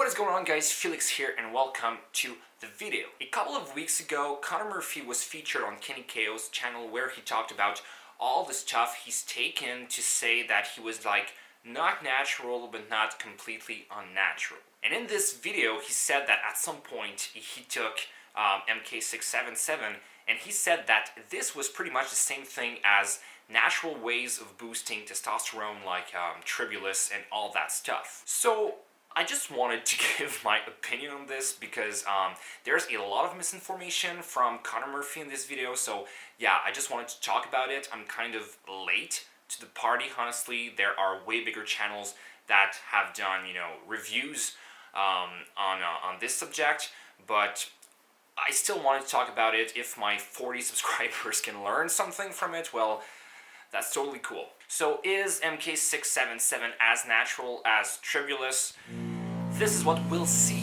What is going on, guys? Felix here and welcome to the video. A couple of weeks ago, Connor Murphy was featured on Kenny KO's channel where he talked about all the stuff he's taken to say that he was like not natural but not completely unnatural. And in this video, he said that at some point he took MK677 and he said that this was pretty much the same thing as natural ways of boosting testosterone like tribulus and all that stuff. So I just wanted to give my opinion on this because there's a lot of misinformation from Connor Murphy in this video, so yeah, I just wanted to talk about it. I'm kind of late to the party, honestly. There are way bigger channels that have done, reviews on this subject, but I still wanted to talk about it. If my 40 subscribers can learn something from it, well, that's totally cool. So is MK677 as natural as tribulus? This is what we'll see.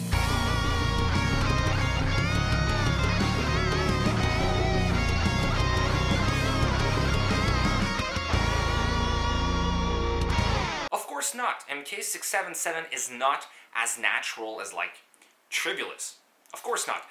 Of course not. MK677 is not as natural as like tribulus. Of course not.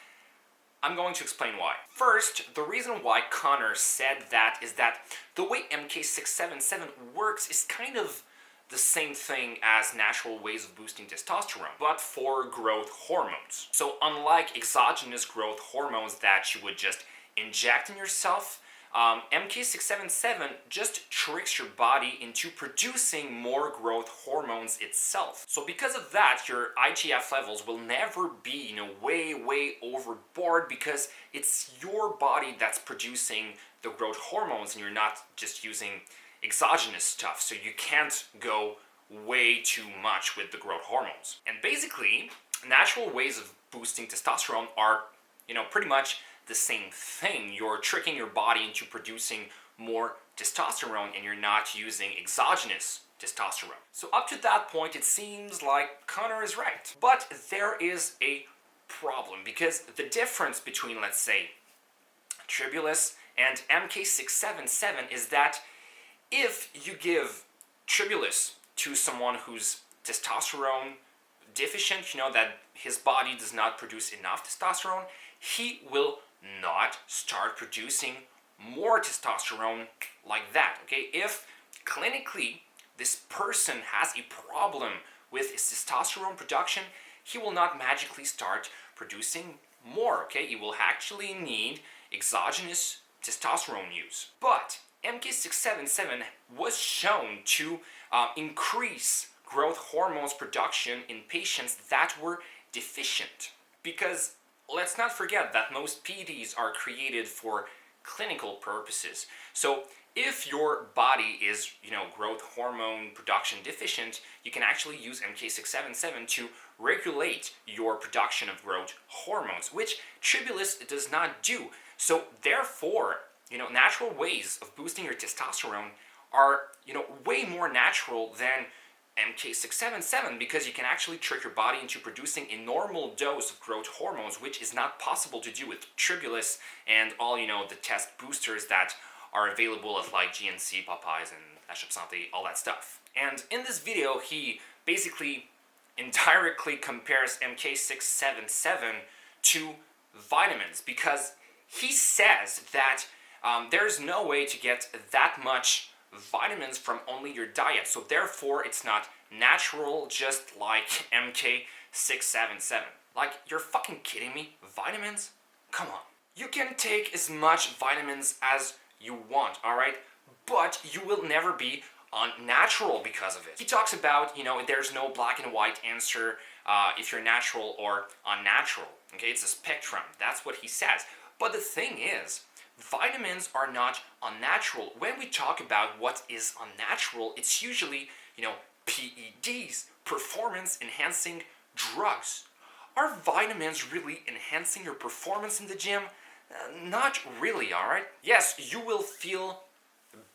I'm going to explain why. First, the reason why Connor said that is that the way MK677 works is kind of the same thing as natural ways of boosting testosterone, but for growth hormones. So unlike exogenous growth hormones that you would just inject in yourself, MK677 just tricks your body into producing more growth hormones itself. So because of that, your IGF levels will never be, way overboard because it's your body that's producing the growth hormones and you're not just using exogenous stuff. So you can't go way too much with the growth hormones. And basically, natural ways of boosting testosterone are, pretty much the same thing. You're tricking your body into producing more testosterone and you're not using exogenous testosterone. So up to that point, it seems like Connor is right. But there is a problem because the difference between, let's say, tribulus and MK677 is that if you give tribulus to someone who's testosterone deficient, that his body does not produce enough testosterone, he will not start producing more testosterone like that, okay? If clinically this person has a problem with his testosterone production, he will not magically start producing more, okay? He will actually need exogenous testosterone use. But MK677 was shown to increase growth hormones production in patients that were deficient. Because let's not forget that most PEDs are created for clinical purposes. So if your body is, growth hormone production deficient, you can actually use MK677 to regulate your production of growth hormones, which tribulus does not do. So therefore, natural ways of boosting your testosterone are, way more natural than MK677 because you can actually trick your body into producing a normal dose of growth hormones, which is not possible to do with tribulus and all, the test boosters that are available at like GNC, Popeyes, and Ashab all that stuff. And in this video, he basically indirectly compares MK677 to vitamins because he says that there's no way to get that much vitamins from only your diet, so therefore it's not natural, just like MK677. Like, you're fucking kidding me? Vitamins? Come on. You can take as much vitamins as you want, alright? But you will never be unnatural because of it. He talks about, there's no black and white answer if you're natural or unnatural. Okay, it's a spectrum. That's what he says. But the thing is, vitamins are not unnatural. When we talk about what is unnatural, it's usually, PEDs, performance-enhancing drugs. Are vitamins really enhancing your performance in the gym? Not really, alright? Yes, you will feel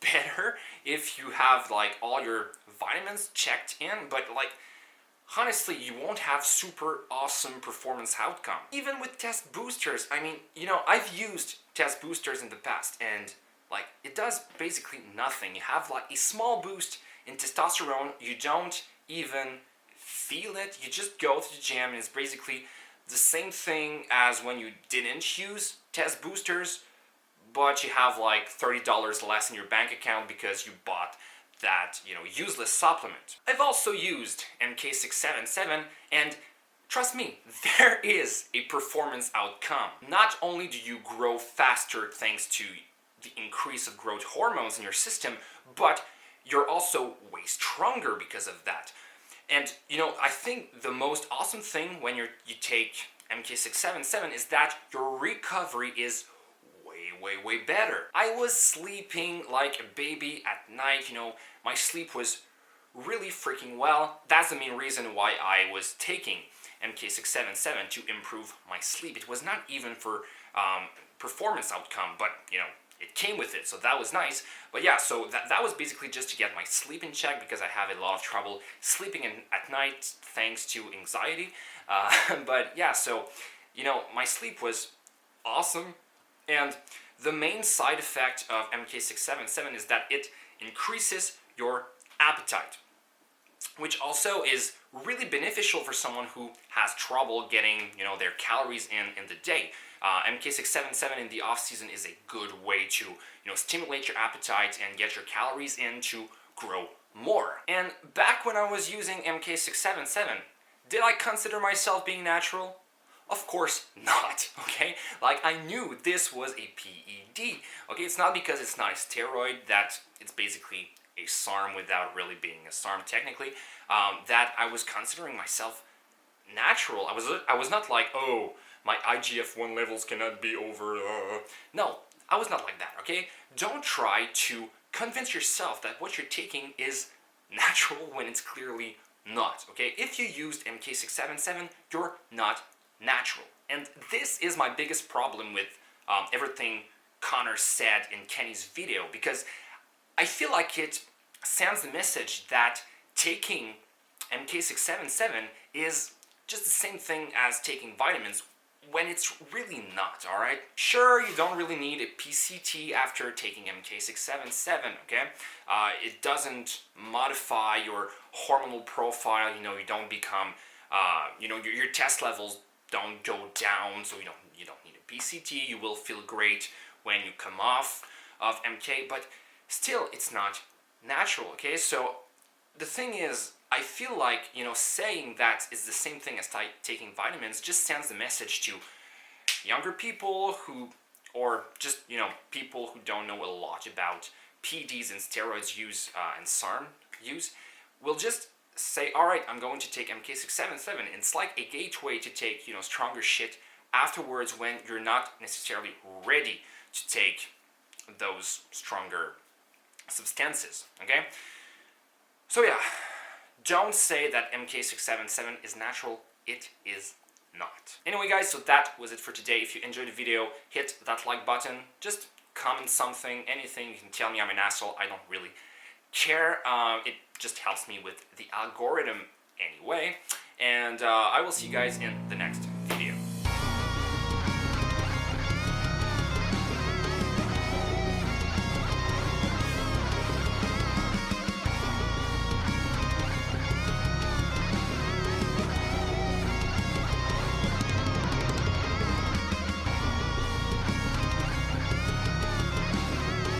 better if you have, all your vitamins checked in, but, honestly, you won't have super awesome performance outcome. Even with test boosters, I've used test boosters in the past, and, it does basically nothing. You have, a small boost in testosterone, you don't even feel it. You just go to the gym and it's basically the same thing as when you didn't use test boosters, but you have like $30 less in your bank account because you bought that, useless supplement. I've also used MK677, and trust me, there is a performance outcome. Not only do you grow faster thanks to the increase of growth hormones in your system, but you're also way stronger because of that. And I think the most awesome thing when you take MK677 is that your recovery is way better. I was sleeping like a baby at night, my sleep was really freaking well. That's the main reason why I was taking MK677 to improve my sleep. It was not even for performance outcome, but it came with it, so that was nice. But yeah, so that was basically just to get my sleep in check because I have a lot of trouble sleeping at night thanks to anxiety. But yeah, so my sleep was awesome. And the main side effect of MK677 is that it increases your appetite, which also is really beneficial for someone who has trouble getting, their calories in the day. MK677 in the off season is a good way to, stimulate your appetite and get your calories in to grow more. And back when I was using MK677, did I consider myself being natural? Of course not, okay? Like, I knew this was a PED, okay? It's not because it's not a steroid that it's basically a SARM without really being a SARM technically, that I was considering myself natural. I was not like, oh, my IGF-1 levels cannot be over, No, I was not like that, okay? Don't try to convince yourself that what you're taking is natural when it's clearly not, okay? If you used MK677, you're not natural. And this is my biggest problem with everything Connor said in Kenny's video, because I feel like it sends the message that taking MK677 is just the same thing as taking vitamins, when it's really not, alright? Sure, you don't really need a PCT after taking MK677, okay? It doesn't modify your hormonal profile, you don't become, your test levels don't go down, so you don't need a PCT. You will feel great when you come off of MK, but still, it's not natural, okay? So the thing is, I feel like, saying that is the same thing as taking vitamins just sends the message to younger people or just, people who don't know a lot about PEDs and steroids use and SARM use, will just say, alright, I'm going to take MK677. It's like a gateway to take, stronger shit afterwards when you're not necessarily ready to take those stronger substances, okay? So yeah, don't say that MK677 is natural. It is not. Anyway guys, so that was it for today. If you enjoyed the video, hit that like button. Just comment something, anything. You can tell me I'm an asshole. I don't really care. It just helps me with the algorithm anyway. And I will see you guys in the next